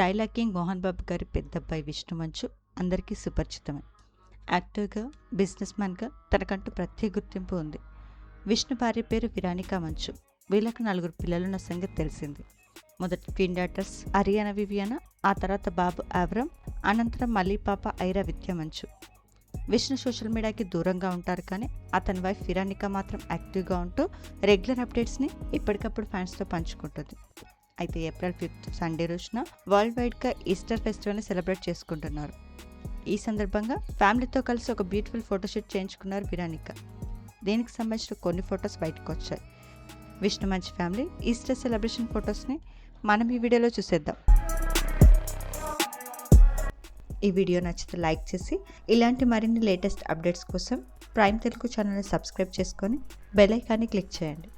Dialogue king Mohan Babu గారి పెద్దబ్బాయి విష్ణు మంచు అందరికీ సుపరిచితమే. యాక్టర్గా, బిజినెస్ మ్యాన్గా తనకంటూ ప్రత్యేక గుర్తింపు ఉంది. విష్ణు భార్య పేరు విరానికా మంచు. వీళ్ళకు 4 పిల్లలున్న సంగతి తెలిసింది. మొదటి ట్విన్ డాటర్స్ అరియానా వివియానా, ఆ తర్వాత బాబు ఆబ్రమ్, అనంతరం మళ్ళీ పాప ఐరా విద్య మంచు. విష్ణు సోషల్ మీడియాకి దూరంగా ఉంటారు, కానీ అతని వైఫ్ విరానికా మాత్రం యాక్టివ్గా ఉంటూ రెగ్యులర్ అప్డేట్స్ని ఎప్పటికప్పుడు ఫ్యాన్స్తో పంచుకుంటుంది. అయితే ఏప్రిల్ 5 సండే రోజున వరల్డ్ వైడ్గా ఈస్టర్ ఫెస్టివల్ని సెలబ్రేట్ చేసుకుంటున్నారు. ఈ సందర్భంగా ఫ్యామిలీతో కలిసి ఒక బ్యూటిఫుల్ ఫోటోషూట్ చేయించుకున్నారు విరానికా. దీనికి సంబంధించిన కొన్ని ఫొటోస్ బయటకు వచ్చాయి. విష్ణు మంచు ఫ్యామిలీ ఈస్టర్ సెలబ్రేషన్ ఫొటోస్ని మనం ఈ వీడియోలో చూసేద్దాం. ఈ వీడియో నచ్చితే లైక్ చేసి ఇలాంటి మరిన్ని లేటెస్ట్ అప్డేట్స్ కోసం ప్రైమ్ తెలుగు ఛానల్ని సబ్స్క్రైబ్ చేసుకొని బెల్ ఐకాన్ని క్లిక్ చేయండి.